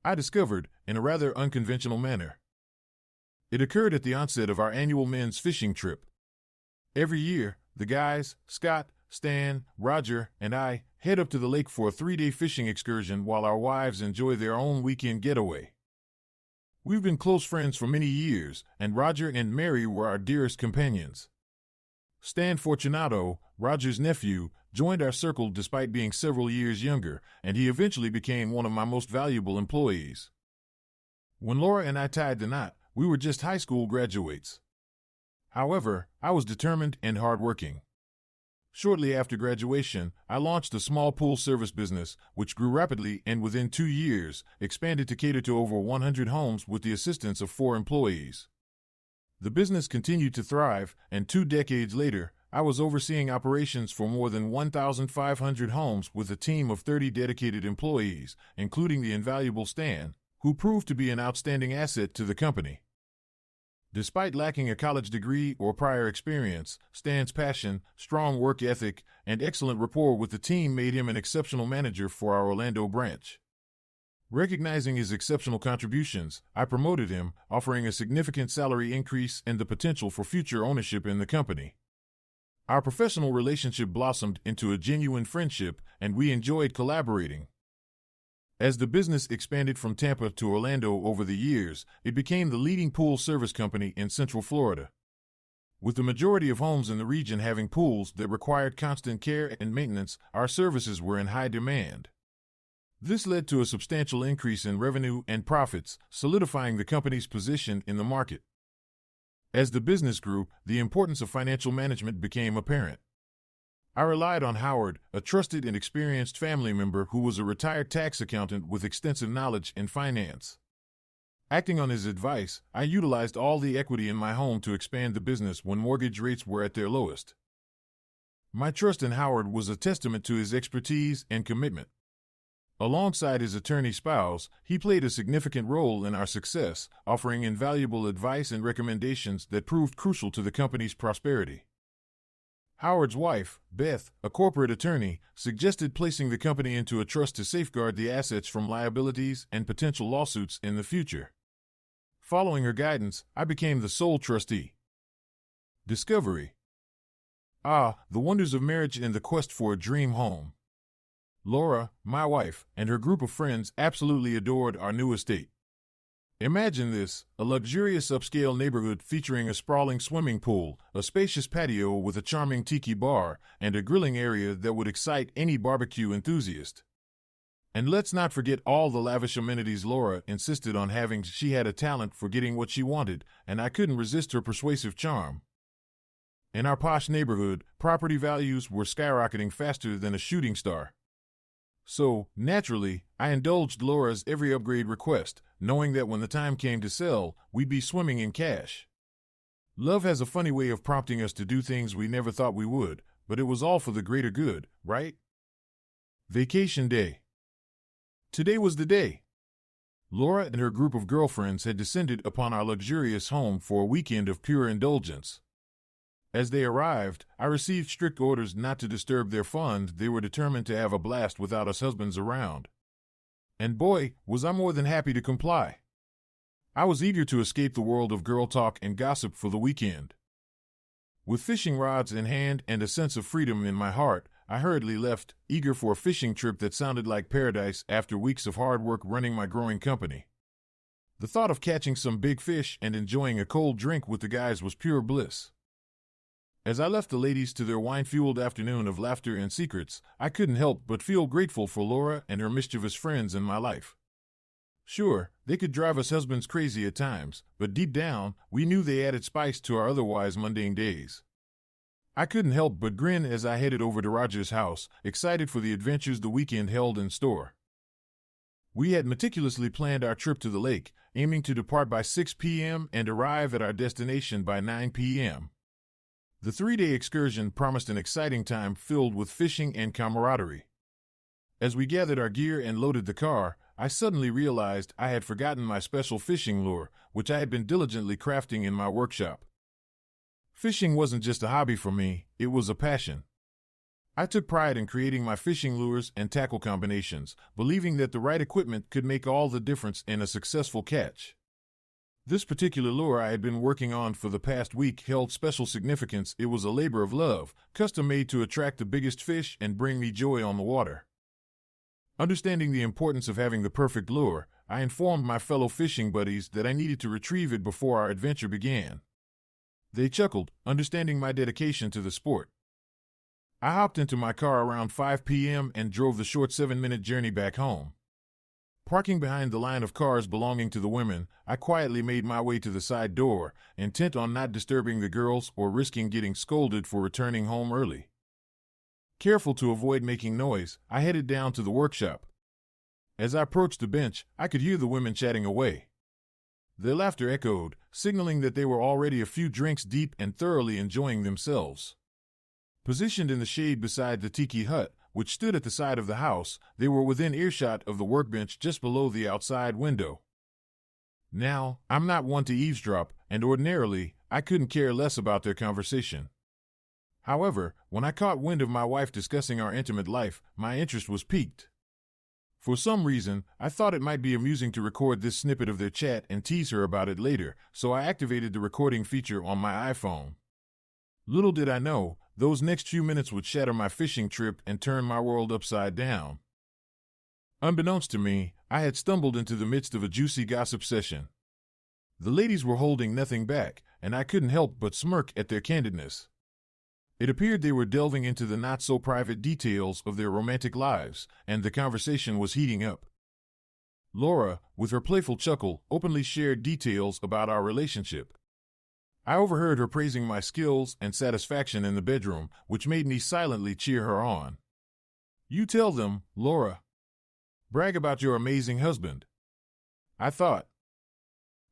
I discovered in a rather unconventional manner. It occurred at the onset of our annual men's fishing trip. Every year, the guys, Scott, Stan, Roger, and I head up to the lake for a 3-day fishing excursion while our wives enjoy their own weekend getaway. We've been close friends for many years, and Roger and Mary were our dearest companions. Stan Fortunato, Roger's nephew, joined our circle despite being several years younger, and he eventually became one of my most valuable employees. When Laura and I tied the knot, we were just high school graduates. However, I was determined and hardworking. Shortly after graduation, I launched a small pool service business, which grew rapidly and within 2 years, expanded to cater to over 100 homes with the assistance of 4 employees. The business continued to thrive, and 2 decades later, I was overseeing operations for more than 1,500 homes with a team of 30 dedicated employees, including the invaluable Stan, who proved to be an outstanding asset to the company. Despite lacking a college degree or prior experience, Stan's passion, strong work ethic, and excellent rapport with the team made him an exceptional manager for our Orlando branch. Recognizing his exceptional contributions, I promoted him, offering a significant salary increase and the potential for future ownership in the company. Our professional relationship blossomed into a genuine friendship, and we enjoyed collaborating. As the business expanded from Tampa to Orlando over the years, it became the leading pool service company in Central Florida. With the majority of homes in the region having pools that required constant care and maintenance, our services were in high demand. This led to a substantial increase in revenue and profits, solidifying the company's position in the market. As the business grew, the importance of financial management became apparent. I relied on Howard, a trusted and experienced family member who was a retired tax accountant with extensive knowledge in finance. Acting on his advice, I utilized all the equity in my home to expand the business when mortgage rates were at their lowest. My trust in Howard was a testament to his expertise and commitment. Alongside his attorney spouse, he played a significant role in our success, offering invaluable advice and recommendations that proved crucial to the company's prosperity. Howard's wife, Beth, a corporate attorney, suggested placing the company into a trust to safeguard the assets from liabilities and potential lawsuits in the future. Following her guidance, I became the sole trustee. Discovery. The wonders of marriage and the quest for a dream home. Laura, my wife, and her group of friends absolutely adored our new estate. Imagine this, a luxurious upscale neighborhood featuring a sprawling swimming pool, a spacious patio with a charming tiki bar, and a grilling area that would excite any barbecue enthusiast. And let's not forget all the lavish amenities Laura insisted on having. She had a talent for getting what she wanted, and I couldn't resist her persuasive charm. In our posh neighborhood, property values were skyrocketing faster than a shooting star. So, naturally, I indulged Laura's every upgrade request, knowing that when the time came to sell, we'd be swimming in cash. Love has a funny way of prompting us to do things we never thought we would, but it was all for the greater good, right? Vacation day. Today was the day. Laura and her group of girlfriends had descended upon our luxurious home for a weekend of pure indulgence. As they arrived, I received strict orders not to disturb their fun. They were determined to have a blast without us husbands around. And boy, was I more than happy to comply. I was eager to escape the world of girl talk and gossip for the weekend. With fishing rods in hand and a sense of freedom in my heart, I hurriedly left, eager for a fishing trip that sounded like paradise after weeks of hard work running my growing company. The thought of catching some big fish and enjoying a cold drink with the guys was pure bliss. As I left the ladies to their wine-fueled afternoon of laughter and secrets, I couldn't help but feel grateful for Laura and her mischievous friends in my life. Sure, they could drive us husbands crazy at times, but deep down, we knew they added spice to our otherwise mundane days. I couldn't help but grin as I headed over to Roger's house, excited for the adventures the weekend held in store. We had meticulously planned our trip to the lake, aiming to depart by 6 p.m. and arrive at our destination by 9 p.m. The 3-day excursion promised an exciting time filled with fishing and camaraderie. As we gathered our gear and loaded the car, I suddenly realized I had forgotten my special fishing lure, which I had been diligently crafting in my workshop. Fishing wasn't just a hobby for me, it was a passion. I took pride in creating my fishing lures and tackle combinations, believing that the right equipment could make all the difference in a successful catch. This particular lure I had been working on for the past week held special significance. It was a labor of love, custom made to attract the biggest fish and bring me joy on the water. Understanding the importance of having the perfect lure, I informed my fellow fishing buddies that I needed to retrieve it before our adventure began. They chuckled, understanding my dedication to the sport. I hopped into my car around 5 p.m. and drove the short 7-minute journey back home. Parking behind the line of cars belonging to the women, I quietly made my way to the side door, intent on not disturbing the girls or risking getting scolded for returning home early. Careful to avoid making noise, I headed down to the workshop. As I approached the bench, I could hear the women chatting away. Their laughter echoed, signaling that they were already a few drinks deep and thoroughly enjoying themselves. Positioned in the shade beside the tiki hut, which stood at the side of the house, they were within earshot of the workbench just below the outside window. Now, I'm not one to eavesdrop, and ordinarily, I couldn't care less about their conversation. However, when I caught wind of my wife discussing our intimate life, my interest was piqued. For some reason, I thought it might be amusing to record this snippet of their chat and tease her about it later, so I activated the recording feature on my iPhone. Little did I know, those next few minutes would shatter my fishing trip and turn my world upside down. Unbeknownst to me, I had stumbled into the midst of a juicy gossip session. The ladies were holding nothing back, and I couldn't help but smirk at their candidness. It appeared they were delving into the not-so-private details of their romantic lives, and the conversation was heating up. Laura, with her playful chuckle, openly shared details about our relationship. I overheard her praising my skills and satisfaction in the bedroom, which made me silently cheer her on. "You tell them, Laura. Brag about your amazing husband," I thought.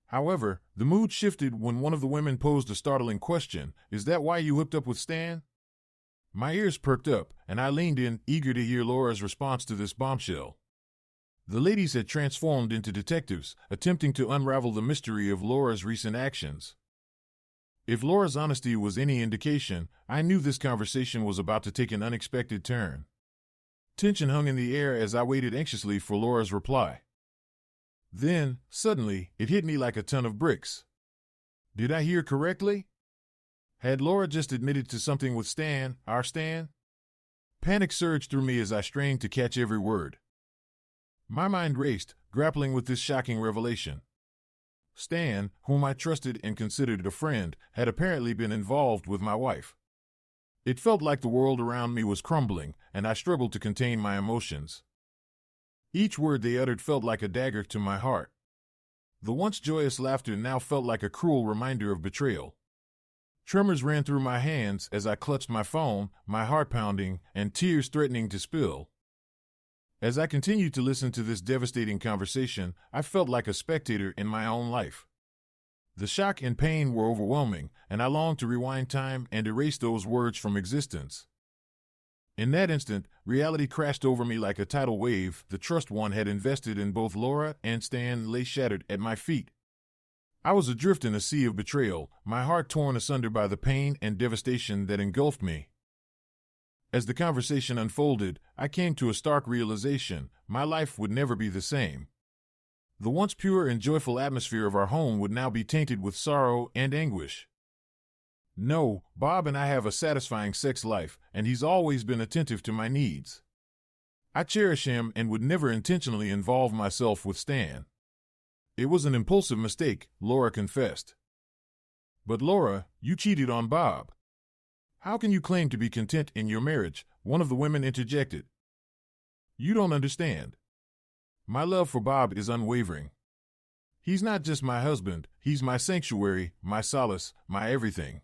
However, the mood shifted when one of the women posed a startling question. "Is that why you hooked up with Stan?" My ears perked up, and I leaned in, eager to hear Laura's response to this bombshell. The ladies had transformed into detectives, attempting to unravel the mystery of Laura's recent actions. If Laura's honesty was any indication, I knew this conversation was about to take an unexpected turn. Tension hung in the air as I waited anxiously for Laura's reply. Then, suddenly, it hit me like a ton of bricks. Did I hear correctly? Had Laura just admitted to something with Stan, our Stan? Panic surged through me as I strained to catch every word. My mind raced, grappling with this shocking revelation. Stan, whom I trusted and considered a friend, had apparently been involved with my wife. It felt like the world around me was crumbling, and I struggled to contain my emotions. Each word they uttered felt like a dagger to my heart. The once joyous laughter now felt like a cruel reminder of betrayal. Tremors ran through my hands as I clutched my phone, my heart pounding, and tears threatening to spill. As I continued to listen to this devastating conversation, I felt like a spectator in my own life. The shock and pain were overwhelming, and I longed to rewind time and erase those words from existence. In that instant, reality crashed over me like a tidal wave. The trust one had invested in both Laura and Stan lay shattered at my feet. I was adrift in a sea of betrayal, my heart torn asunder by the pain and devastation that engulfed me. As the conversation unfolded, I came to a stark realization: my life would never be the same. The once pure and joyful atmosphere of our home would now be tainted with sorrow and anguish. No, Bob and I have a satisfying sex life, and he's always been attentive to my needs. I cherish him and would never intentionally involve myself with Stan. It was an impulsive mistake, Laura confessed. But Laura, you cheated on Bob. How can you claim to be content in your marriage? One of the women interjected. You don't understand. My love for Bob is unwavering. He's not just my husband, he's my sanctuary, my solace, my everything.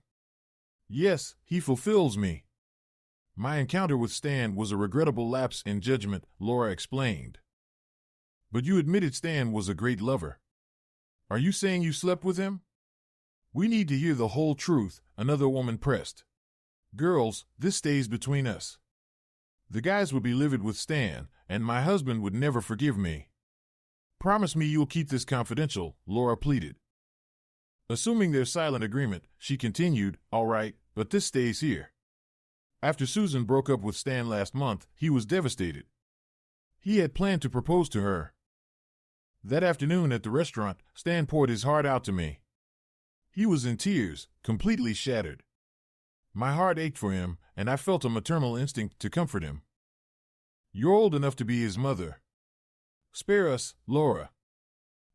Yes, he fulfills me. My encounter with Stan was a regrettable lapse in judgment, Laura explained. But you admitted Stan was a great lover. Are you saying you slept with him? We need to hear the whole truth, another woman pressed. Girls, this stays between us. The guys would be livid with Stan, and my husband would never forgive me. Promise me you'll keep this confidential, Laura pleaded. Assuming their silent agreement, she continued, all right, but this stays here. After Susan broke up with Stan last month, he was devastated. He had planned to propose to her. That afternoon at the restaurant, Stan poured his heart out to me. He was in tears, completely shattered. My heart ached for him, and I felt a maternal instinct to comfort him. "You're old enough to be his mother. Spare us, Laura."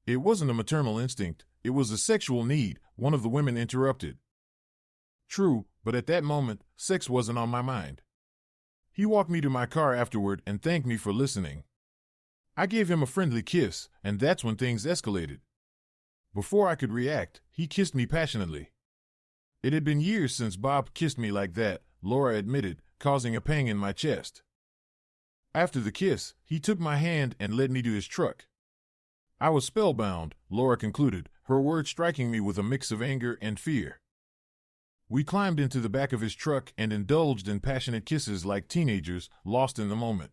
"It wasn't a maternal instinct, it was a sexual need," one of the women interrupted. True, but at that moment, sex wasn't on my mind. He walked me to my car afterward and thanked me for listening. I gave him a friendly kiss, and that's when things escalated. Before I could react, he kissed me passionately. It had been years since Bob kissed me like that, Laura admitted, causing a pang in my chest. After the kiss, he took my hand and led me to his truck. I was spellbound, Laura concluded, her words striking me with a mix of anger and fear. We climbed into the back of his truck and indulged in passionate kisses like teenagers, lost in the moment.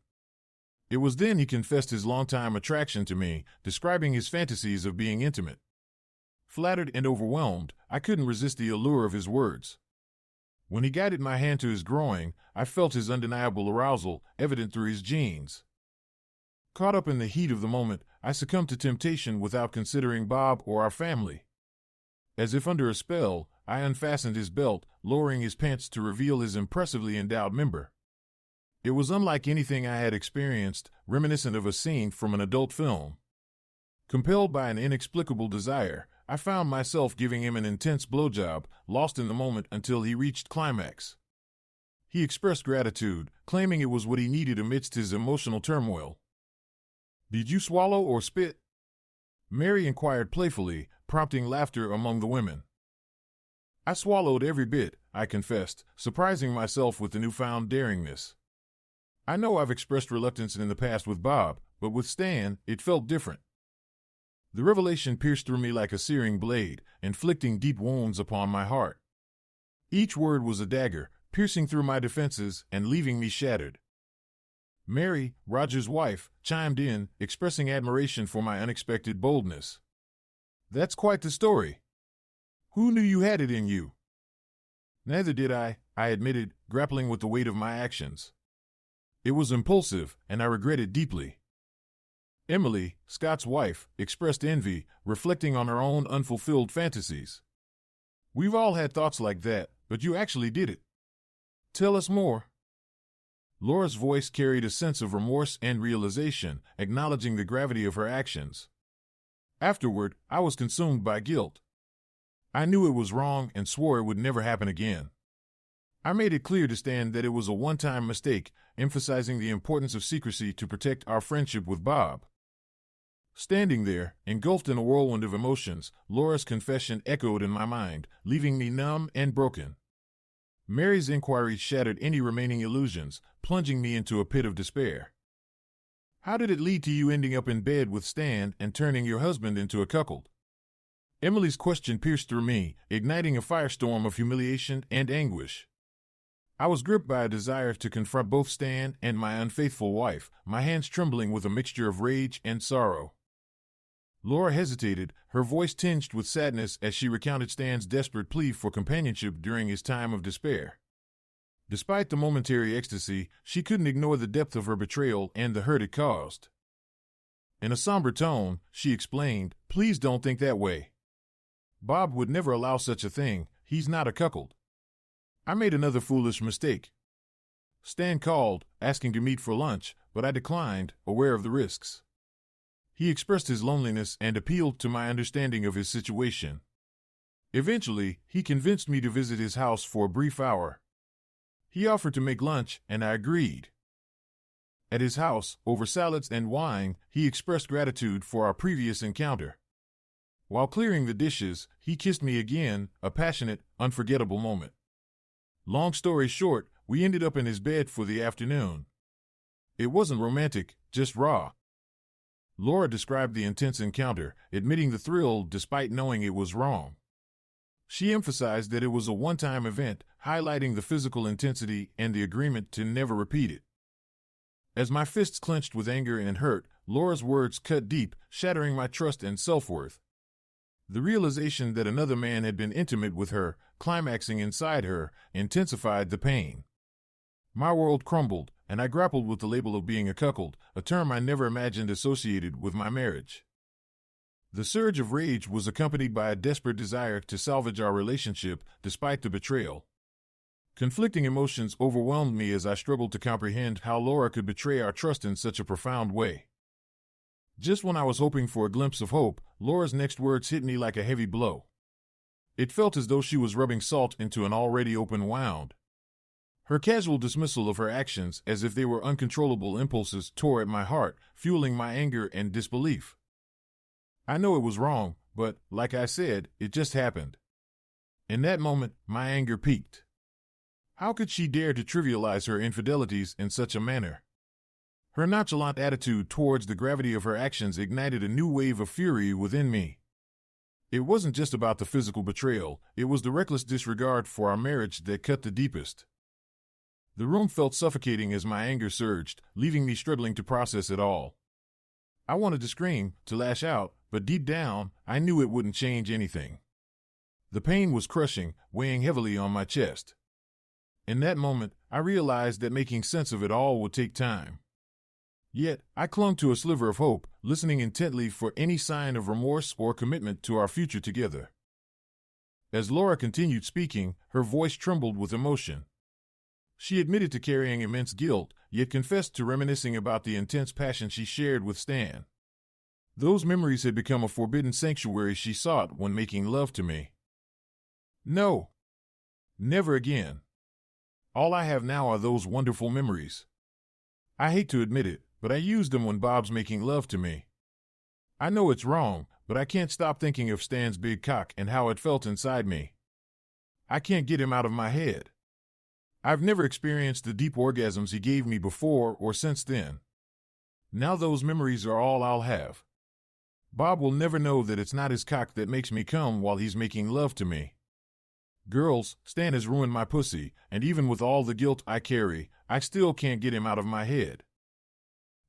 It was then he confessed his longtime attraction to me, describing his fantasies of being intimate. Flattered and overwhelmed, I couldn't resist the allure of his words. When he guided my hand to his groin, I felt his undeniable arousal, evident through his jeans. Caught up in the heat of the moment, I succumbed to temptation without considering Bob or our family. As if under a spell, I unfastened his belt, lowering his pants to reveal his impressively endowed member. It was unlike anything I had experienced, reminiscent of a scene from an adult film. Compelled by an inexplicable desire, I found myself giving him an intense blowjob, lost in the moment until he reached climax. He expressed gratitude, claiming it was what he needed amidst his emotional turmoil. "Did you swallow or spit?" Mary inquired playfully, prompting laughter among the women. "I swallowed every bit," I confessed, surprising myself with the newfound daringness. I know I've expressed reluctance in the past with Bob, but with Stan, it felt different. The revelation pierced through me like a searing blade, inflicting deep wounds upon my heart. Each word was a dagger, piercing through my defenses and leaving me shattered. Mary, Roger's wife, chimed in, expressing admiration for my unexpected boldness. "That's quite the story. Who knew you had it in you?" "Neither did I admitted, grappling with the weight of my actions. It was impulsive, and I regret it deeply." Emily, Scott's wife, expressed envy, reflecting on her own unfulfilled fantasies. "We've all had thoughts like that, but you actually did it. Tell us more." Laura's voice carried a sense of remorse and realization, acknowledging the gravity of her actions. Afterward, I was consumed by guilt. I knew it was wrong and swore it would never happen again. I made it clear to Stan that it was a one-time mistake, emphasizing the importance of secrecy to protect our friendship with Bob. Standing there, engulfed in a whirlwind of emotions, Laura's confession echoed in my mind, leaving me numb and broken. Mary's inquiry shattered any remaining illusions, plunging me into a pit of despair. "How did it lead to you ending up in bed with Stan and turning your husband into a cuckold?" Emily's question pierced through me, igniting a firestorm of humiliation and anguish. I was gripped by a desire to confront both Stan and my unfaithful wife, my hands trembling with a mixture of rage and sorrow. Laura hesitated, her voice tinged with sadness as she recounted Stan's desperate plea for companionship during his time of despair. Despite the momentary ecstasy, she couldn't ignore the depth of her betrayal and the hurt it caused. In a somber tone, she explained, "Please don't think that way. Bob would never allow such a thing, he's not a cuckold. I made another foolish mistake. Stan called, asking to meet for lunch, but I declined, aware of the risks. He expressed his loneliness and appealed to my understanding of his situation. Eventually, he convinced me to visit his house for a brief hour. He offered to make lunch, and I agreed. At his house, over salads and wine, he expressed gratitude for our previous encounter. While clearing the dishes, he kissed me again, a passionate, unforgettable moment. Long story short, we ended up in his bed for the afternoon. It wasn't romantic, just raw." Laura described the intense encounter, admitting the thrill despite knowing it was wrong. She emphasized that it was a one-time event, highlighting the physical intensity and the agreement to never repeat it. As my fists clenched with anger and hurt, Laura's words cut deep, shattering my trust and self-worth. The realization that another man had been intimate with her, climaxing inside her, intensified the pain. My world crumbled, and I grappled with the label of being a cuckold, a term I never imagined associated with my marriage. The surge of rage was accompanied by a desperate desire to salvage our relationship despite the betrayal. Conflicting emotions overwhelmed me as I struggled to comprehend how Laura could betray our trust in such a profound way. Just when I was hoping for a glimpse of hope, Laura's next words hit me like a heavy blow. It felt as though she was rubbing salt into an already open wound. Her casual dismissal of her actions as if they were uncontrollable impulses tore at my heart, fueling my anger and disbelief. I know it was wrong, but, like I said, it just happened. In that moment, my anger peaked. How could she dare to trivialize her infidelities in such a manner? Her nonchalant attitude towards the gravity of her actions ignited a new wave of fury within me. It wasn't just about the physical betrayal, it was the reckless disregard for our marriage that cut the deepest. The room felt suffocating as my anger surged, leaving me struggling to process it all. I wanted to scream, to lash out, but deep down, I knew it wouldn't change anything. The pain was crushing, weighing heavily on my chest. In that moment, I realized that making sense of it all would take time. Yet, I clung to a sliver of hope, listening intently for any sign of remorse or commitment to our future together. As Laura continued speaking, her voice trembled with emotion. She admitted to carrying immense guilt, yet confessed to reminiscing about the intense passion she shared with Stan. Those memories had become a forbidden sanctuary she sought when making love to me. No. Never again. All I have now are those wonderful memories. I hate to admit it, but I used them when Bob's making love to me. I know it's wrong, but I can't stop thinking of Stan's big cock and how it felt inside me. I can't get him out of my head. I've never experienced the deep orgasms he gave me before or since then. Now those memories are all I'll have. Bob will never know that it's not his cock that makes me come while he's making love to me. Girls, Stan has ruined my pussy, and even with all the guilt I carry, I still can't get him out of my head.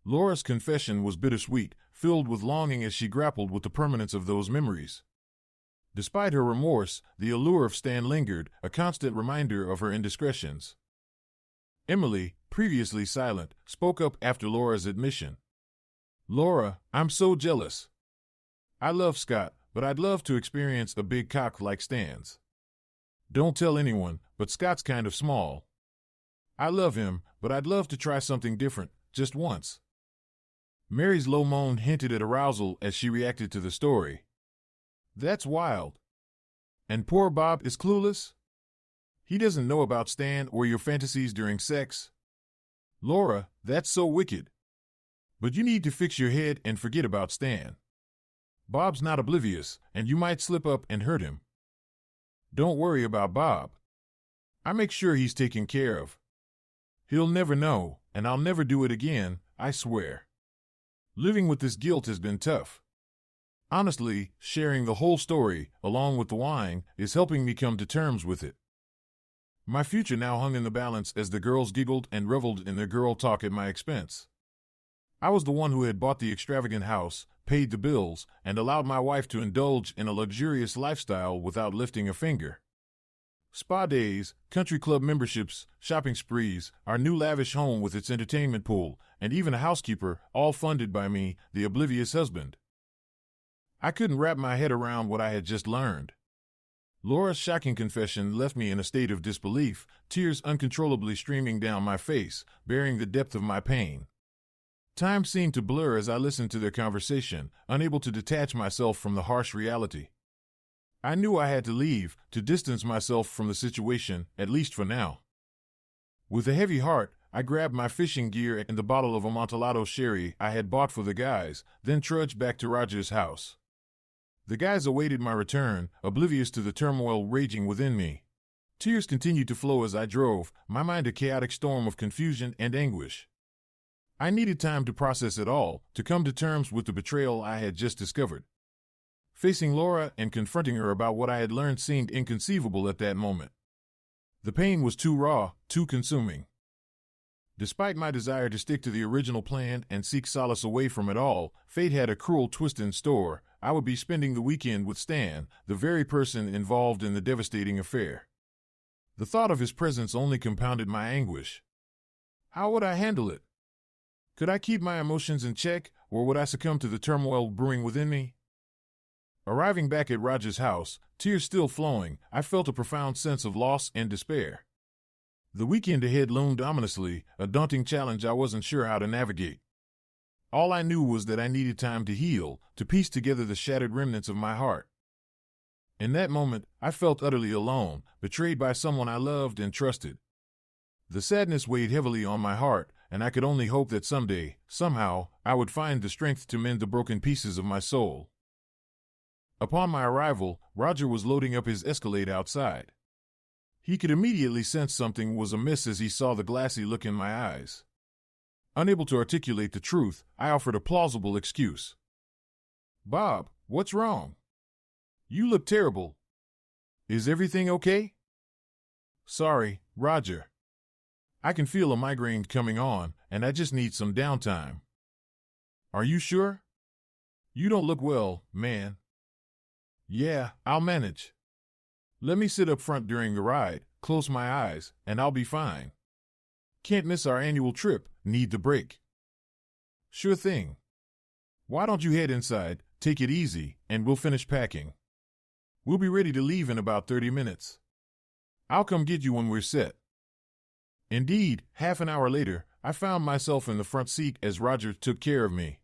Laura's confession was bittersweet, filled with longing as she grappled with the permanence of those memories. Despite her remorse, the allure of Stan lingered, a constant reminder of her indiscretions. Emily, previously silent, spoke up after Laura's admission. Laura, I'm so jealous. I love Scott, but I'd love to experience a big cock like Stan's. Don't tell anyone, but Scott's kind of small. I love him, but I'd love to try something different, just once. Mary's low moan hinted at arousal as she reacted to the story. That's wild. And poor Bob is clueless? He doesn't know about Stan or your fantasies during sex? Laura, that's so wicked. But you need to fix your head and forget about Stan. Bob's not oblivious, and you might slip up and hurt him. Don't worry about Bob. I make sure he's taken care of. He'll never know, and I'll never do it again, I swear. Living with this guilt has been tough. Honestly, sharing the whole story, along with the wine, is helping me come to terms with it. My future now hung in the balance as the girls giggled and reveled in their girl talk at my expense. I was the one who had bought the extravagant house, paid the bills, and allowed my wife to indulge in a luxurious lifestyle without lifting a finger. Spa days, country club memberships, shopping sprees, our new lavish home with its entertainment pool, and even a housekeeper, all funded by me, the oblivious husband. I couldn't wrap my head around what I had just learned. Laura's shocking confession left me in a state of disbelief, tears uncontrollably streaming down my face, bearing the depth of my pain. Time seemed to blur as I listened to their conversation, unable to detach myself from the harsh reality. I knew I had to leave, to distance myself from the situation, at least for now. With a heavy heart, I grabbed my fishing gear and the bottle of Amontillado sherry I had bought for the guys, then trudged back to Roger's house. The guys awaited my return, oblivious to the turmoil raging within me. Tears continued to flow as I drove, my mind a chaotic storm of confusion and anguish. I needed time to process it all, to come to terms with the betrayal I had just discovered. Facing Laura and confronting her about what I had learned seemed inconceivable at that moment. The pain was too raw, too consuming. Despite my desire to stick to the original plan and seek solace away from it all, fate had a cruel twist in store. I would be spending the weekend with Stan, the very person involved in the devastating affair. The thought of his presence only compounded my anguish. How would I handle it? Could I keep my emotions in check, or would I succumb to the turmoil brewing within me? Arriving back at Roger's house, tears still flowing, I felt a profound sense of loss and despair. The weekend ahead loomed ominously, a daunting challenge I wasn't sure how to navigate. All I knew was that I needed time to heal, to piece together the shattered remnants of my heart. In that moment, I felt utterly alone, betrayed by someone I loved and trusted. The sadness weighed heavily on my heart, and I could only hope that someday, somehow, I would find the strength to mend the broken pieces of my soul. Upon my arrival, Roger was loading up his Escalade outside. He could immediately sense something was amiss as he saw the glassy look in my eyes. Unable to articulate the truth, I offered a plausible excuse. "Bob, what's wrong? You look terrible. Is everything okay?" "Sorry, Roger. I can feel a migraine coming on, and I just need some downtime." "Are you sure? You don't look well, man." "Yeah, I'll manage. Let me sit up front during the ride, close my eyes, and I'll be fine. Can't miss our annual trip, need the break." "Sure thing. Why don't you head inside, take it easy, and we'll finish packing. We'll be ready to leave in about 30 minutes. I'll come get you when we're set." Indeed, half an hour later, I found myself in the front seat as Roger took care of me.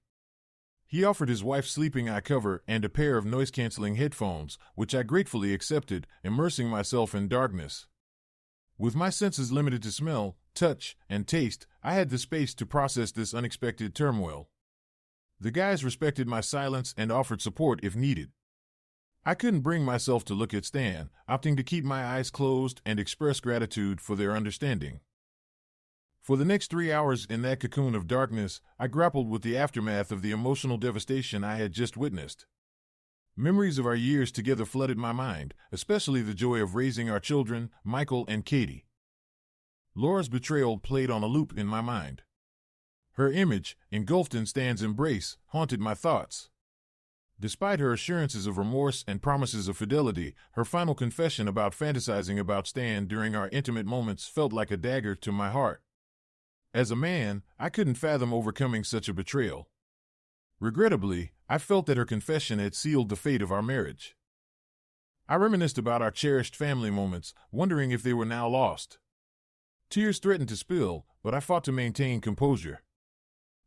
He offered his wife sleeping eye cover and a pair of noise-canceling headphones, which I gratefully accepted, immersing myself in darkness. With my senses limited to smell, touch, and taste, I had the space to process this unexpected turmoil. The guys respected my silence and offered support if needed. I couldn't bring myself to look at Stan, opting to keep my eyes closed and express gratitude for their understanding. For the next 3 hours in that cocoon of darkness, I grappled with the aftermath of the emotional devastation I had just witnessed. Memories of our years together flooded my mind, especially the joy of raising our children, Michael and Katie. Laura's betrayal played on a loop in my mind. Her image, engulfed in Stan's embrace, haunted my thoughts. Despite her assurances of remorse and promises of fidelity, her final confession about fantasizing about Stan during our intimate moments felt like a dagger to my heart. As a man, I couldn't fathom overcoming such a betrayal. Regrettably, I felt that her confession had sealed the fate of our marriage. I reminisced about our cherished family moments, wondering if they were now lost. Tears threatened to spill, but I fought to maintain composure.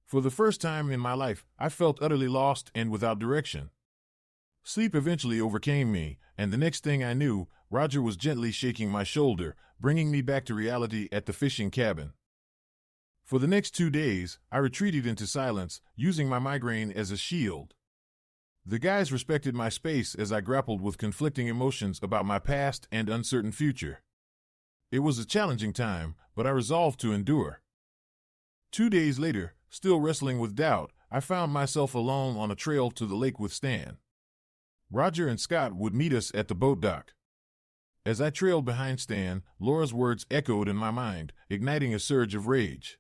For the first time in my life, I felt utterly lost and without direction. Sleep eventually overcame me, and the next thing I knew, Roger was gently shaking my shoulder, bringing me back to reality at the fishing cabin. For the next 2 days, I retreated into silence, using my migraine as a shield. The guys respected my space as I grappled with conflicting emotions about my past and uncertain future. It was a challenging time, but I resolved to endure. 2 days later, still wrestling with doubt, I found myself alone on a trail to the lake with Stan. Roger and Scott would meet us at the boat dock. As I trailed behind Stan, Laura's words echoed in my mind, igniting a surge of rage.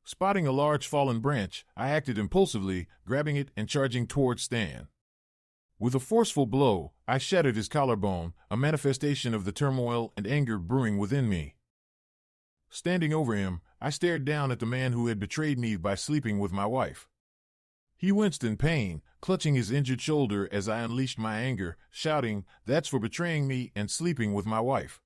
Spotting a large fallen branch, I acted impulsively, grabbing it and charging towards Stan. With a forceful blow, I shattered his collarbone, a manifestation of the turmoil and anger brewing within me. Standing over him, I stared down at the man who had betrayed me by sleeping with my wife. He winced in pain, clutching his injured shoulder as I unleashed my anger, shouting, "That's for betraying me and sleeping with my wife."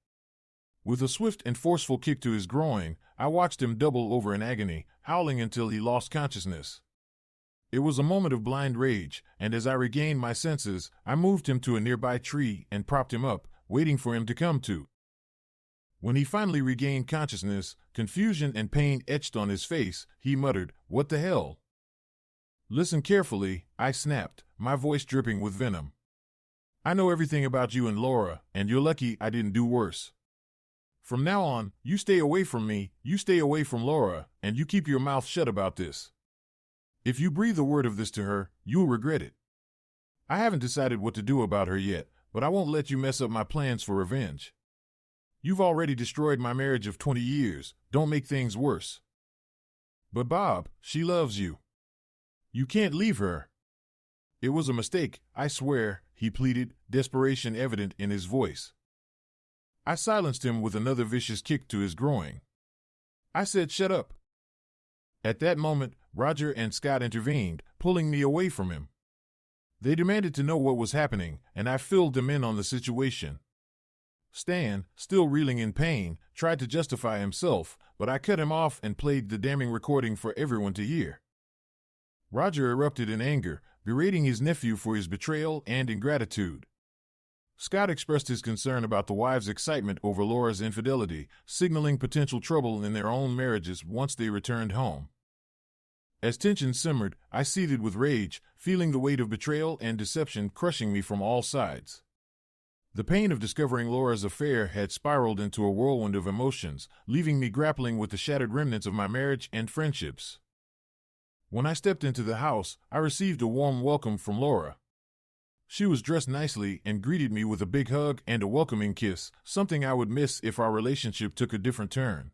With a swift and forceful kick to his groin, I watched him double over in agony, howling until he lost consciousness. It was a moment of blind rage, and as I regained my senses, I moved him to a nearby tree and propped him up, waiting for him to come to. When he finally regained consciousness, confusion and pain etched on his face, he muttered, "What the hell?" "Listen carefully," I snapped, my voice dripping with venom. "I know everything about you and Laura, and you're lucky I didn't do worse. From now on, you stay away from me, you stay away from Laura, and you keep your mouth shut about this. If you breathe a word of this to her, you'll regret it. I haven't decided what to do about her yet, but I won't let you mess up my plans for revenge. You've already destroyed my marriage of 20 years, don't make things worse." "But Bob, she loves you. You can't leave her." "It was a mistake, I swear," he pleaded, desperation evident in his voice. I silenced him with another vicious kick to his groin. I said, shut up. At that moment, Roger and Scott intervened, pulling me away from him. They demanded to know what was happening, and I filled them in on the situation. Stan, still reeling in pain, tried to justify himself, but I cut him off and played the damning recording for everyone to hear. Roger erupted in anger, berating his nephew for his betrayal and ingratitude. Scott expressed his concern about the wives' excitement over Laura's infidelity, signaling potential trouble in their own marriages once they returned home. As tension simmered, I seethed with rage, feeling the weight of betrayal and deception crushing me from all sides. The pain of discovering Laura's affair had spiraled into a whirlwind of emotions, leaving me grappling with the shattered remnants of my marriage and friendships. When I stepped into the house, I received a warm welcome from Laura. She was dressed nicely and greeted me with a big hug and a welcoming kiss, something I would miss if our relationship took a different turn.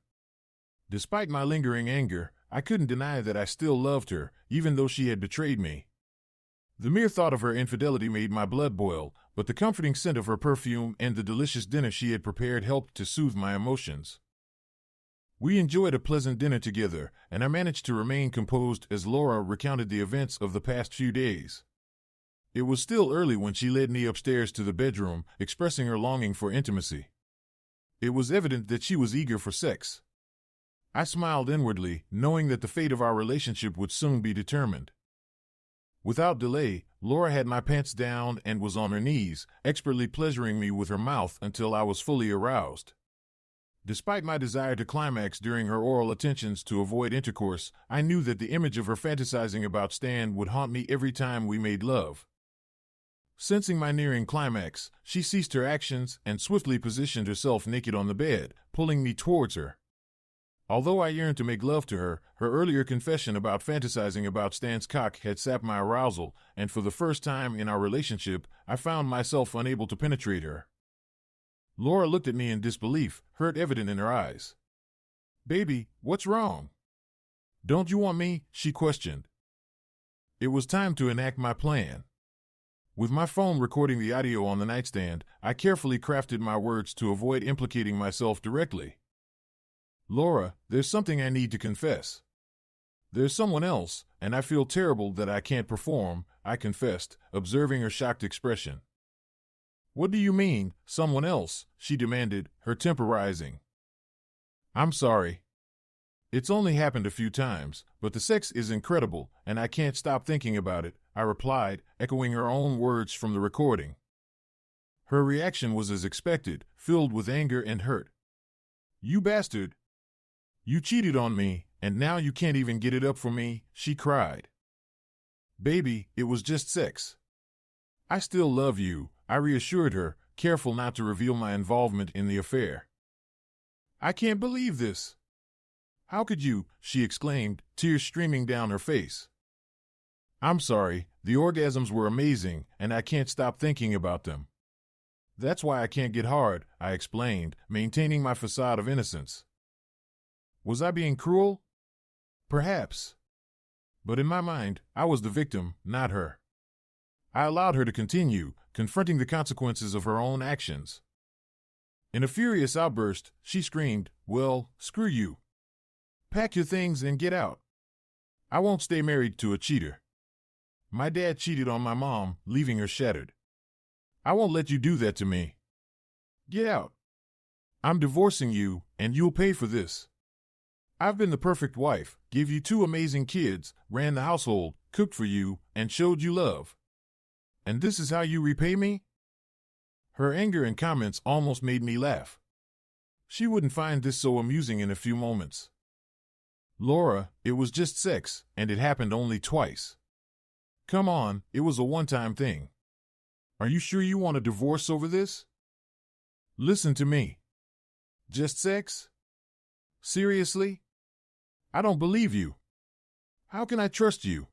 Despite my lingering anger, I couldn't deny that I still loved her, even though she had betrayed me. The mere thought of her infidelity made my blood boil, but the comforting scent of her perfume and the delicious dinner she had prepared helped to soothe my emotions. We enjoyed a pleasant dinner together, and I managed to remain composed as Laura recounted the events of the past few days. It was still early when she led me upstairs to the bedroom, expressing her longing for intimacy. It was evident that she was eager for sex. I smiled inwardly, knowing that the fate of our relationship would soon be determined. Without delay, Laura had my pants down and was on her knees, expertly pleasuring me with her mouth until I was fully aroused. Despite my desire to climax during her oral attentions to avoid intercourse, I knew that the image of her fantasizing about Stan would haunt me every time we made love. Sensing my nearing climax, she ceased her actions and swiftly positioned herself naked on the bed, pulling me towards her. Although I yearned to make love to her, her earlier confession about fantasizing about Stan's cock had sapped my arousal, and for the first time in our relationship, I found myself unable to penetrate her. Laura looked at me in disbelief, hurt evident in her eyes. "Baby, what's wrong? Don't you want me?" she questioned. It was time to enact my plan. With my phone recording the audio on the nightstand, I carefully crafted my words to avoid implicating myself directly. "Laura, there's something I need to confess. There's someone else, and I feel terrible that I can't perform," I confessed, observing her shocked expression. "What do you mean, someone else?" she demanded, her temper rising. "I'm sorry. It's only happened a few times, but the sex is incredible, and I can't stop thinking about it," I replied, echoing her own words from the recording. Her reaction was as expected, filled with anger and hurt. "You bastard! You cheated on me, and now you can't even get it up for me," she cried. "Baby, it was just sex. I still love you," I reassured her, careful not to reveal my involvement in the affair. "I can't believe this. How could you?" she exclaimed, tears streaming down her face. "I'm sorry, the orgasms were amazing, and I can't stop thinking about them. That's why I can't get hard," I explained, maintaining my facade of innocence. Was I being cruel? Perhaps. But in my mind, I was the victim, not her. I allowed her to continue, confronting the consequences of her own actions. In a furious outburst, she screamed, "Well, screw you. Pack your things and get out. I won't stay married to a cheater. My dad cheated on my mom, leaving her shattered. I won't let you do that to me. Get out. I'm divorcing you, and you'll pay for this. I've been the perfect wife, gave you 2 amazing kids, ran the household, cooked for you, and showed you love. And this is how you repay me?" Her anger and comments almost made me laugh. She wouldn't find this so amusing in a few moments. "Laura, it was just sex, and it happened only twice. Come on, it was a one-time thing. Are you sure you want a divorce over this? Listen to me. Just sex? Seriously? I don't believe you. How can I trust you?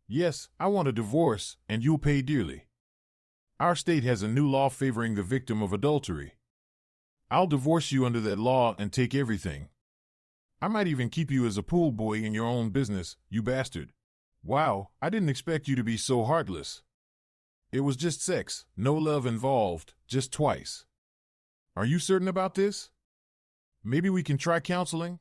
Yes, I want a divorce, and you'll pay dearly. Our state has a new law favoring the victim of adultery. I'll divorce you under that law and take everything. I might even keep you as a pool boy in your own business, you bastard. Wow, I didn't expect you to be so heartless. It was just sex, no love involved, just twice. Are you certain about this? Maybe we can try counseling?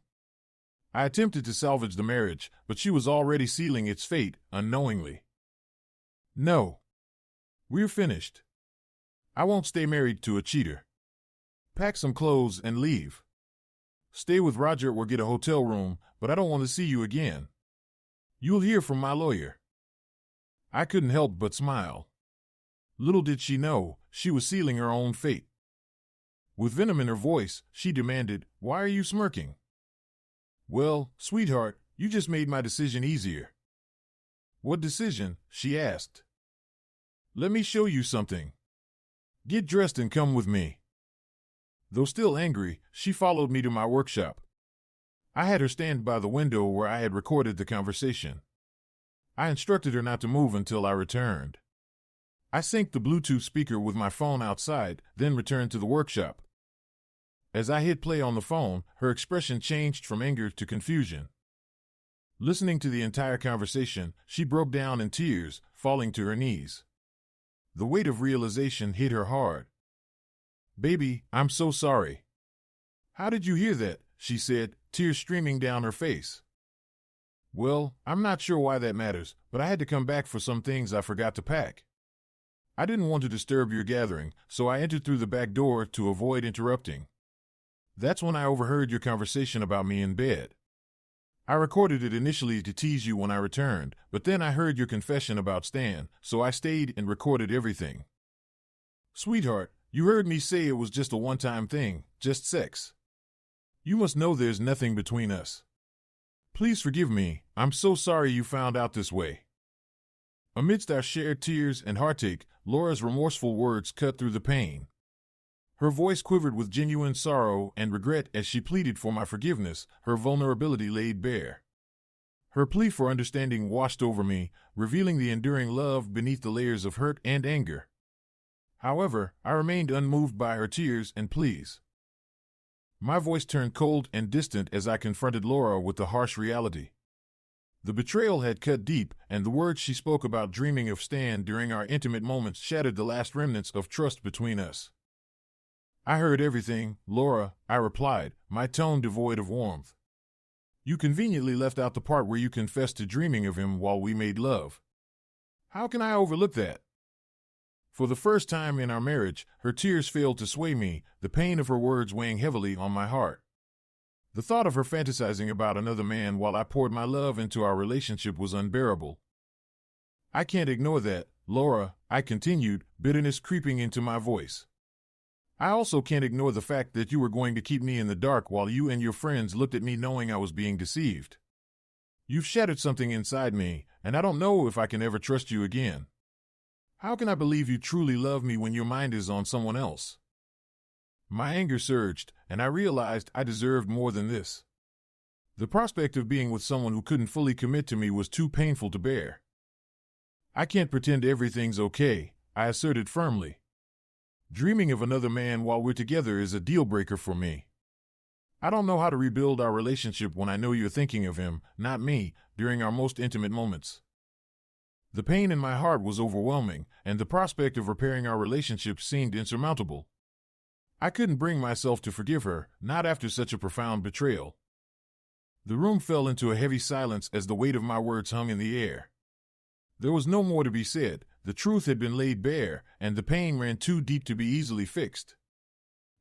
I attempted to salvage the marriage, but she was already sealing its fate, unknowingly. No. We're finished. I won't stay married to a cheater. Pack some clothes and leave. Stay with Roger or get a hotel room, but I don't want to see you again. You'll hear from my lawyer. I couldn't help but smile. Little did she know, she was sealing her own fate. With venom in her voice, she demanded, "Why are you smirking?" "Well, sweetheart, you just made my decision easier." "What decision?" she asked. "Let me show you something. Get dressed and come with me." Though still angry, she followed me to my workshop. I had her stand by the window where I had recorded the conversation. I instructed her not to move until I returned. I synced the Bluetooth speaker with my phone outside, then returned to the workshop. As I hit play on the phone, her expression changed from anger to confusion. Listening to the entire conversation, she broke down in tears, falling to her knees. The weight of realization hit her hard. "Baby, I'm so sorry." "How did you hear that?" she said, tears streaming down her face. "Well, I'm not sure why that matters, but I had to come back for some things I forgot to pack. I didn't want to disturb your gathering, so I entered through the back door to avoid interrupting. That's when I overheard your conversation about me in bed. I recorded it initially to tease you when I returned, but then I heard your confession about Stan, so I stayed and recorded everything. Sweetheart, you heard me say it was just a one-time thing, just sex. You must know there's nothing between us. Please forgive me, I'm so sorry you found out this way." Amidst our shared tears and heartache, Laura's remorseful words cut through the pain. Her voice quivered with genuine sorrow and regret as she pleaded for my forgiveness, her vulnerability laid bare. Her plea for understanding washed over me, revealing the enduring love beneath the layers of hurt and anger. However, I remained unmoved by her tears and pleas. My voice turned cold and distant as I confronted Laura with the harsh reality. The betrayal had cut deep, and the words she spoke about dreaming of Stan during our intimate moments shattered the last remnants of trust between us. "I heard everything, Laura," I replied, my tone devoid of warmth. "You conveniently left out the part where you confessed to dreaming of him while we made love. How can I overlook that?" For the first time in our marriage, her tears failed to sway me, the pain of her words weighing heavily on my heart. The thought of her fantasizing about another man while I poured my love into our relationship was unbearable. "I can't ignore that, Laura," I continued, bitterness creeping into my voice. "I also can't ignore the fact that you were going to keep me in the dark while you and your friends looked at me knowing I was being deceived. You've shattered something inside me, and I don't know if I can ever trust you again. How can I believe you truly love me when your mind is on someone else?" My anger surged, and I realized I deserved more than this. The prospect of being with someone who couldn't fully commit to me was too painful to bear. "I can't pretend everything's okay," I asserted firmly. "Dreaming of another man while we're together is a deal-breaker for me. I don't know how to rebuild our relationship when I know you're thinking of him, not me, during our most intimate moments." The pain in my heart was overwhelming, and the prospect of repairing our relationship seemed insurmountable. I couldn't bring myself to forgive her, not after such a profound betrayal. The room fell into a heavy silence as the weight of my words hung in the air. There was no more to be said, the truth had been laid bare, and the pain ran too deep to be easily fixed.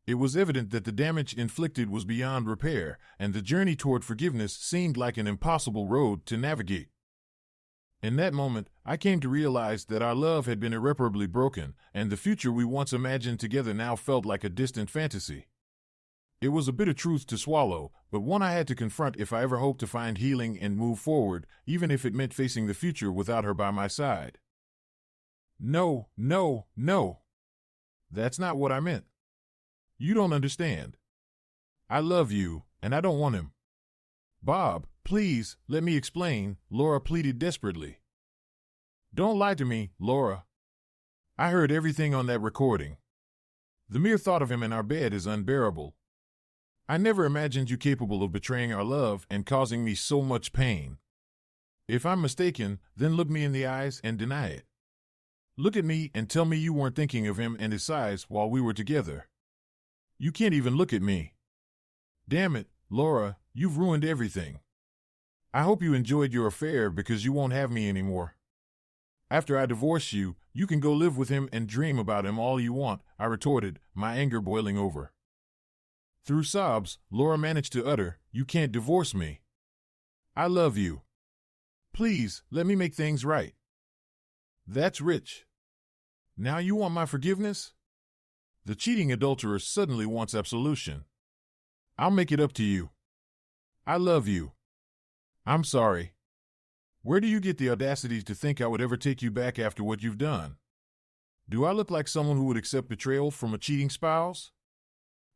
It was evident that the damage inflicted was beyond repair, and the journey toward forgiveness seemed like an impossible road to navigate. In that moment, I came to realize that our love had been irreparably broken, and the future we once imagined together now felt like a distant fantasy. It was a bitter truth to swallow, but one I had to confront if I ever hoped to find healing and move forward, even if it meant facing the future without her by my side. "No, no, no. That's not what I meant. You don't understand. I love you, and I don't want him. Bob, please, let me explain," Laura pleaded desperately. "Don't lie to me, Laura. I heard everything on that recording. The mere thought of him in our bed is unbearable. I never imagined you capable of betraying our love and causing me so much pain. If I'm mistaken, then look me in the eyes and deny it. Look at me and tell me you weren't thinking of him and his size while we were together. You can't even look at me. Damn it, Laura, You've ruined everything. I hope you enjoyed your affair because you won't have me anymore. After I divorce you, you can go live with him and dream about him all you want, I retorted, my anger boiling over. Through sobs, Laura managed to utter, "You can't divorce me. I love you. Please, let me make things right." That's rich. Now you want my forgiveness? The cheating adulterer suddenly wants absolution. I'll make it up to you. I love you. I'm sorry. Where do you get the audacity to think I would ever take you back after what you've done? Do I look like someone who would accept betrayal from a cheating spouse?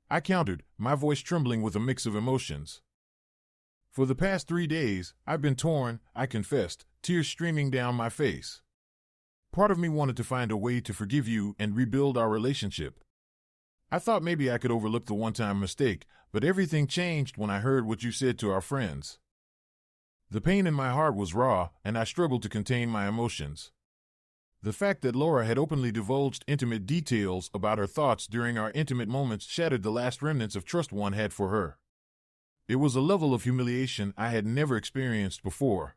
I countered, my voice trembling with a mix of emotions. For the past 3 days, I've been torn, I confessed, tears streaming down my face. Part of me wanted to find a way to forgive you and rebuild our relationship. I thought maybe I could overlook the one-time mistake, but everything changed when I heard what you said to our friends. The pain in my heart was raw, and I struggled to contain my emotions. The fact that Laura had openly divulged intimate details about her thoughts during our intimate moments shattered the last remnants of trust one had for her. It was a level of humiliation I had never experienced before.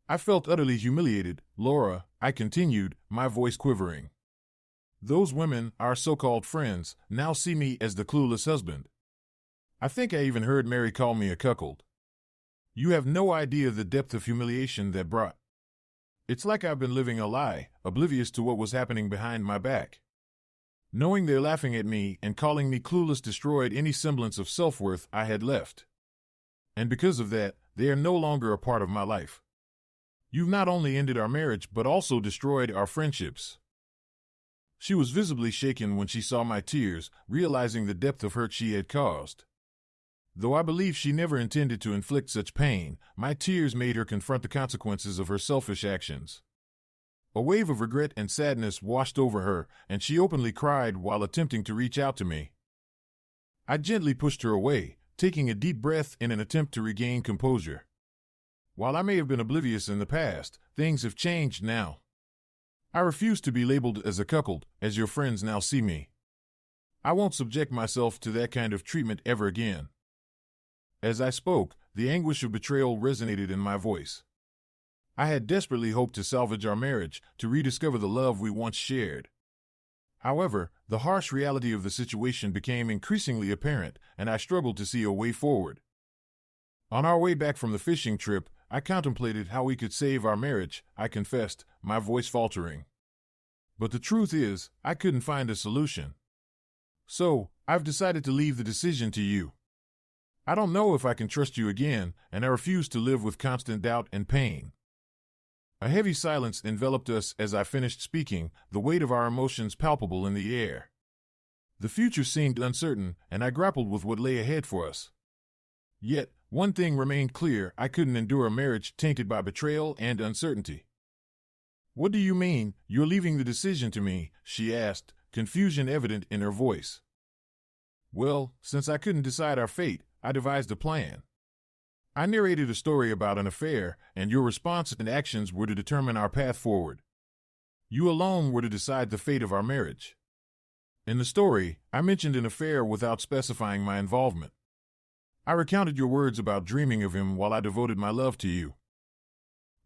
I felt utterly humiliated, Laura, I continued, my voice quivering. Those women, our so-called friends, now see me as the clueless husband. I think I even heard Mary call me a cuckold. You have no idea the depth of humiliation that brought. It's like I've been living a lie, oblivious to what was happening behind my back. Knowing they're laughing at me and calling me clueless destroyed any semblance of self-worth I had left. And because of that, they are no longer a part of my life. You've not only ended our marriage but also destroyed our friendships. She was visibly shaken when she saw my tears, realizing the depth of hurt she had caused. Though I believe she never intended to inflict such pain, my tears made her confront the consequences of her selfish actions. A wave of regret and sadness washed over her, and she openly cried while attempting to reach out to me. I gently pushed her away, taking a deep breath in an attempt to regain composure. While I may have been oblivious in the past, things have changed now. I refuse to be labeled as a cuckold, as your friends now see me. I won't subject myself to that kind of treatment ever again. As I spoke, the anguish of betrayal resonated in my voice. I had desperately hoped to salvage our marriage, to rediscover the love we once shared. However, the harsh reality of the situation became increasingly apparent, and I struggled to see a way forward. On our way back from the fishing trip, I contemplated how we could save our marriage, I confessed, my voice faltering. But the truth is, I couldn't find a solution. So, I've decided to leave the decision to you. I don't know if I can trust you again, and I refuse to live with constant doubt and pain. A heavy silence enveloped us as I finished speaking, the weight of our emotions palpable in the air. The future seemed uncertain, and I grappled with what lay ahead for us. Yet, one thing remained clear: I couldn't endure a marriage tainted by betrayal and uncertainty. "What do you mean, you're leaving the decision to me?" she asked, confusion evident in her voice. "Well, since I couldn't decide our fate, I devised a plan. I narrated a story about an affair, and your response and actions were to determine our path forward. You alone were to decide the fate of our marriage. In the story, I mentioned an affair without specifying my involvement. I recounted your words about dreaming of him while I devoted my love to you.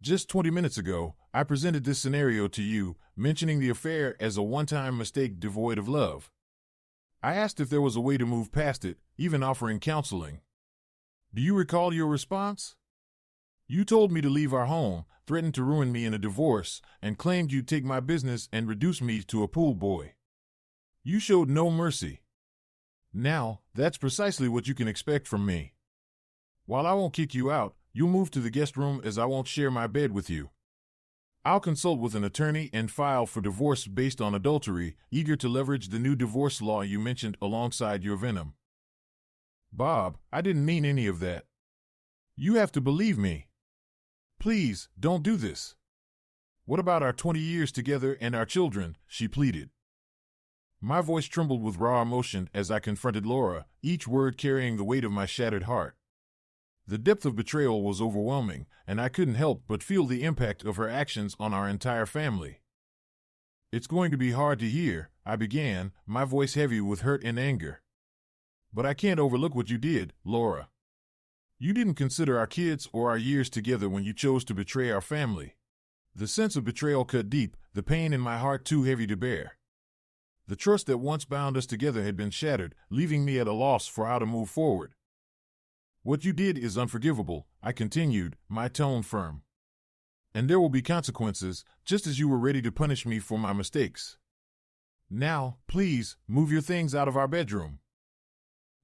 Just 20 minutes ago, I presented this scenario to you, mentioning the affair as a one-time mistake devoid of love. I asked if there was a way to move past it, even offering counseling. Do you recall your response? You told me to leave our home, threatened to ruin me in a divorce, and claimed you'd take my business and reduce me to a pool boy. You showed no mercy. Now, that's precisely what you can expect from me. While I won't kick you out, you'll move to the guest room as I won't share my bed with you. I'll consult with an attorney and file for divorce based on adultery, eager to leverage the new divorce law you mentioned alongside your venom. Bob, I didn't mean any of that. You have to believe me. Please, don't do this. What about our 20 years together and our children? She pleaded. My voice trembled with raw emotion as I confronted Laura, each word carrying the weight of my shattered heart. The depth of betrayal was overwhelming, and I couldn't help but feel the impact of her actions on our entire family. It's going to be hard to hear, I began, my voice heavy with hurt and anger. But I can't overlook what you did, Laura. You didn't consider our kids or our years together when you chose to betray our family. The sense of betrayal cut deep, the pain in my heart too heavy to bear. The trust that once bound us together had been shattered, leaving me at a loss for how to move forward. What you did is unforgivable, I continued, my tone firm. And there will be consequences, just as you were ready to punish me for my mistakes. Now, please, move your things out of our bedroom.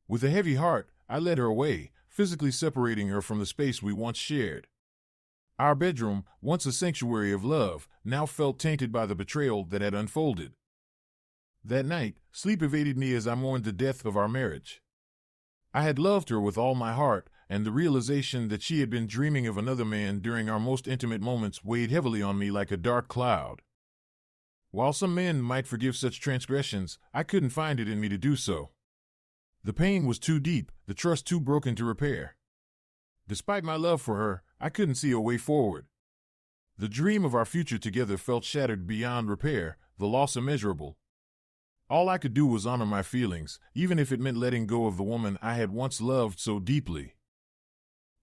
With a heavy heart, I led her away, physically separating her from the space we once shared. Our bedroom, once a sanctuary of love, now felt tainted by the betrayal that had unfolded. That night, sleep evaded me as I mourned the death of our marriage. I had loved her with all my heart, and the realization that she had been dreaming of another man during our most intimate moments weighed heavily on me like a dark cloud. While some men might forgive such transgressions, I couldn't find it in me to do so. The pain was too deep, the trust too broken to repair. Despite my love for her, I couldn't see a way forward. The dream of our future together felt shattered beyond repair, the loss immeasurable. All I could do was honor my feelings, even if it meant letting go of the woman I had once loved so deeply.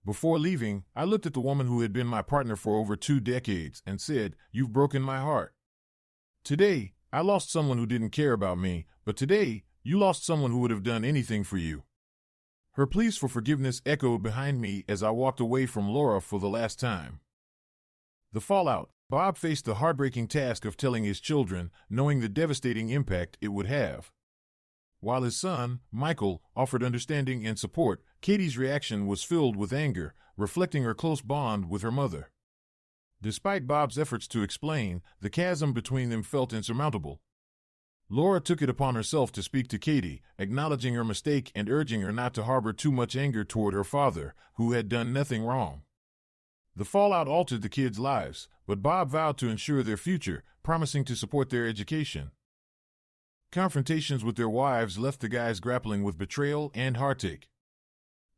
Before leaving, I looked at the woman who had been my partner for over 2 decades and said, "You've broken my heart. Today, I lost someone who didn't care about me, but today, you lost someone who would have done anything for you." Her pleas for forgiveness echoed behind me as I walked away from Laura for the last time. The fallout. Bob faced the heartbreaking task of telling his children, knowing the devastating impact it would have. While his son, Michael, offered understanding and support, Katie's reaction was filled with anger, reflecting her close bond with her mother. Despite Bob's efforts to explain, the chasm between them felt insurmountable. Laura took it upon herself to speak to Katie, acknowledging her mistake and urging her not to harbor too much anger toward her father, who had done nothing wrong. The fallout altered the kids' lives, but Bob vowed to ensure their future, promising to support their education. Confrontations with their wives left the guys grappling with betrayal and heartache.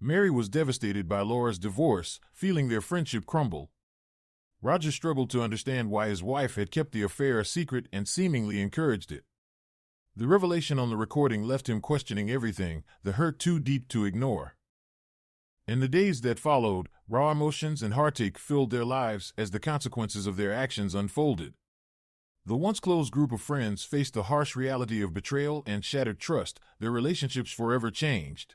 Mary was devastated by Laura's divorce, feeling their friendship crumble. Roger struggled to understand why his wife had kept the affair a secret and seemingly encouraged it. The revelation on the recording left him questioning everything, the hurt too deep to ignore. In the days that followed, raw emotions and heartache filled their lives as the consequences of their actions unfolded. The once close group of friends faced the harsh reality of betrayal and shattered trust, their relationships forever changed.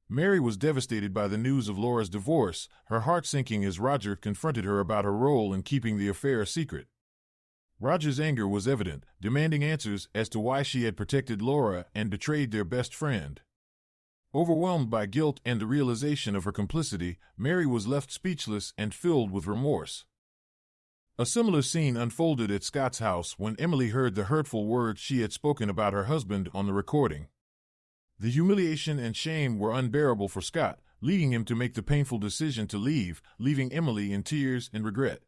Mary was devastated by the news of Laura's divorce, her heart sinking as Roger confronted her about her role in keeping the affair a secret. Roger's anger was evident, demanding answers as to why she had protected Laura and betrayed their best friend. Overwhelmed by guilt and the realization of her complicity, Mary was left speechless and filled with remorse. A similar scene unfolded at Scott's house when Emily heard the hurtful words she had spoken about her husband on the recording. The humiliation and shame were unbearable for Scott, leading him to make the painful decision to leave, leaving Emily in tears and regret.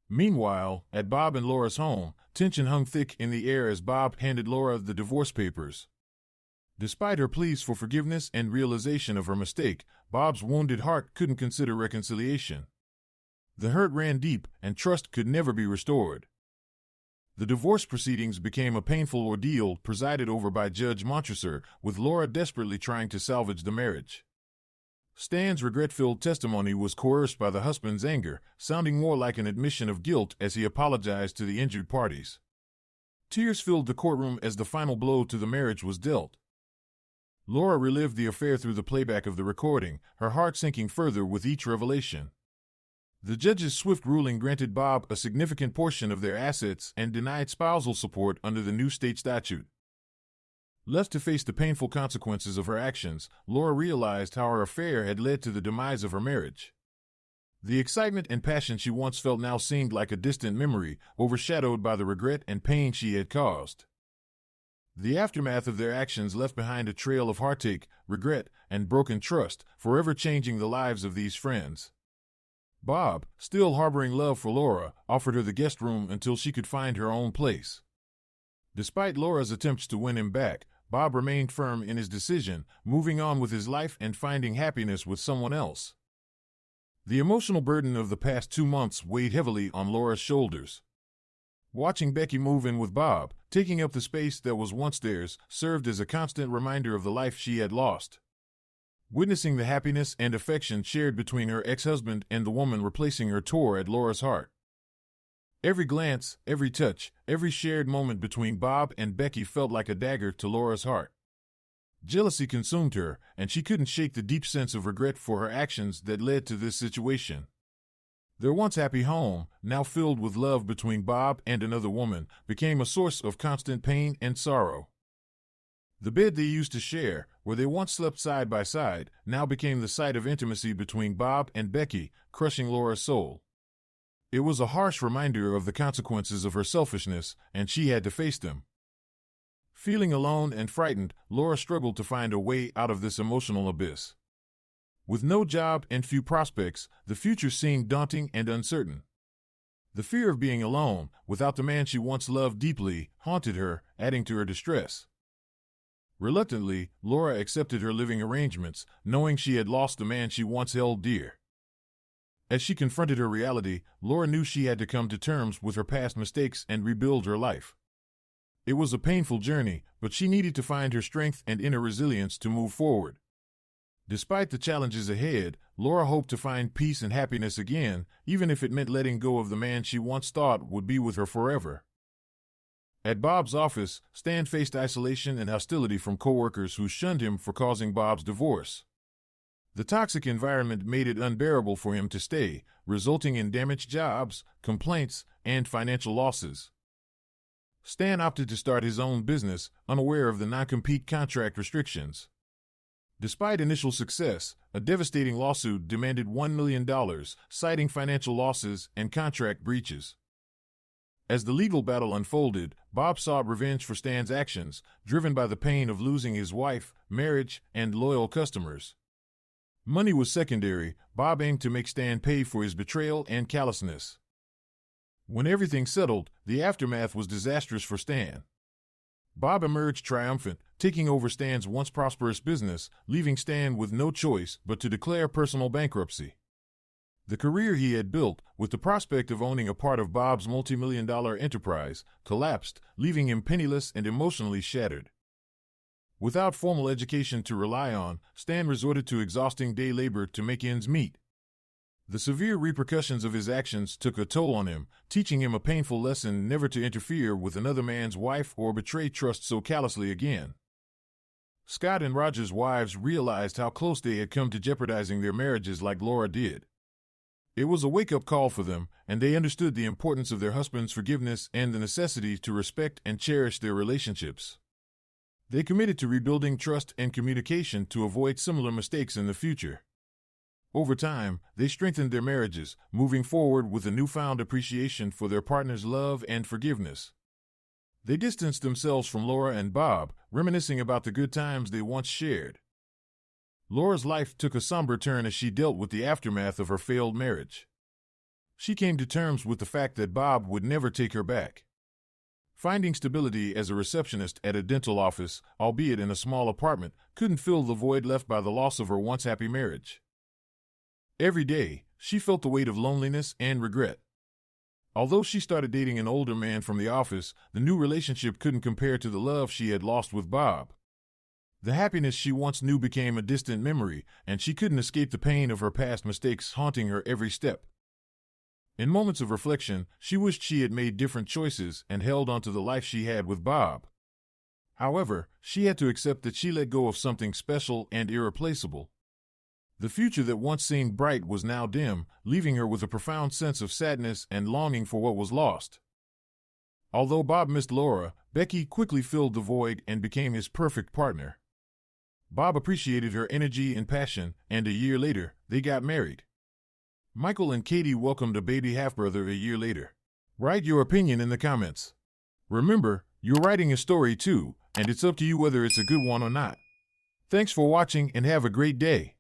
Meanwhile, at Bob and Laura's home, tension hung thick in the air as Bob handed Laura the divorce papers. Despite her pleas for forgiveness and realization of her mistake, Bob's wounded heart couldn't consider reconciliation. The hurt ran deep, and trust could never be restored. The divorce proceedings became a painful ordeal presided over by Judge Montresor, with Laura desperately trying to salvage the marriage. Stan's regret-filled testimony was coerced by the husband's anger, sounding more like an admission of guilt as he apologized to the injured parties. Tears filled the courtroom as the final blow to the marriage was dealt. Laura relived the affair through the playback of the recording, her heart sinking further with each revelation. The judge's swift ruling granted Bob a significant portion of their assets and denied spousal support under the new state statute. Left to face the painful consequences of her actions, Laura realized how her affair had led to the demise of her marriage. The excitement and passion she once felt now seemed like a distant memory, overshadowed by the regret and pain she had caused. The aftermath of their actions left behind a trail of heartache, regret, and broken trust, forever changing the lives of these friends. Bob, still harboring love for Laura, offered her the guest room until she could find her own place. Despite Laura's attempts to win him back, Bob remained firm in his decision, moving on with his life and finding happiness with someone else. The emotional burden of the past 2 months weighed heavily on Laura's shoulders. Watching Becky move in with Bob, taking up the space that was once theirs, served as a constant reminder of the life she had lost. Witnessing the happiness and affection shared between her ex-husband and the woman replacing her tore at Laura's heart. Every glance, every touch, every shared moment between Bob and Becky felt like a dagger to Laura's heart. Jealousy consumed her, and she couldn't shake the deep sense of regret for her actions that led to this situation. Their once happy home, now filled with love between Bob and another woman, became a source of constant pain and sorrow. The bed they used to share, where they once slept side by side, now became the site of intimacy between Bob and Becky, crushing Laura's soul. It was a harsh reminder of the consequences of her selfishness, and she had to face them. Feeling alone and frightened, Laura struggled to find a way out of this emotional abyss. With no job and few prospects, the future seemed daunting and uncertain. The fear of being alone, without the man she once loved deeply, haunted her, adding to her distress. Reluctantly, Laura accepted her living arrangements, knowing she had lost the man she once held dear. As she confronted her reality, Laura knew she had to come to terms with her past mistakes and rebuild her life. It was a painful journey, but she needed to find her strength and inner resilience to move forward. Despite the challenges ahead, Laura hoped to find peace and happiness again, even if it meant letting go of the man she once thought would be with her forever. At Bob's office, Stan faced isolation and hostility from coworkers who shunned him for causing Bob's divorce. The toxic environment made it unbearable for him to stay, resulting in damaged jobs, complaints, and financial losses. Stan opted to start his own business, unaware of the non-compete contract restrictions. Despite initial success, a devastating lawsuit demanded $1 million, citing financial losses and contract breaches. As the legal battle unfolded, Bob sought revenge for Stan's actions, driven by the pain of losing his wife, marriage, and loyal customers. Money was secondary. Bob aimed to make Stan pay for his betrayal and callousness. When everything settled, the aftermath was disastrous for Stan. Bob emerged triumphant, taking over Stan's once prosperous business, leaving Stan with no choice but to declare personal bankruptcy. The career he had built, with the prospect of owning a part of Bob's multi-million-dollar enterprise, collapsed, leaving him penniless and emotionally shattered. Without formal education to rely on, Stan resorted to exhausting day labor to make ends meet. The severe repercussions of his actions took a toll on him, teaching him a painful lesson never to interfere with another man's wife or betray trust so callously again. Scott and Roger's wives realized how close they had come to jeopardizing their marriages like Laura did. It was a wake-up call for them, and they understood the importance of their husband's forgiveness and the necessity to respect and cherish their relationships. They committed to rebuilding trust and communication to avoid similar mistakes in the future. Over time, they strengthened their marriages, moving forward with a newfound appreciation for their partner's love and forgiveness. They distanced themselves from Laura and Bob, reminiscing about the good times they once shared. Laura's life took a somber turn as she dealt with the aftermath of her failed marriage. She came to terms with the fact that Bob would never take her back. Finding stability as a receptionist at a dental office, albeit in a small apartment, couldn't fill the void left by the loss of her once happy marriage. Every day, she felt the weight of loneliness and regret. Although she started dating an older man from the office, the new relationship couldn't compare to the love she had lost with Bob. The happiness she once knew became a distant memory, and she couldn't escape the pain of her past mistakes haunting her every step. In moments of reflection, she wished she had made different choices and held on to the life she had with Bob. However, she had to accept that she let go of something special and irreplaceable. The future that once seemed bright was now dim, leaving her with a profound sense of sadness and longing for what was lost. Although Bob missed Laura, Becky quickly filled the void and became his perfect partner. Bob appreciated her energy and passion, and a year later, they got married. Michael and Katie welcomed a baby half-brother a year later. Write your opinion in the comments. Remember, you're writing a story too, and it's up to you whether it's a good one or not. Thanks for watching and have a great day.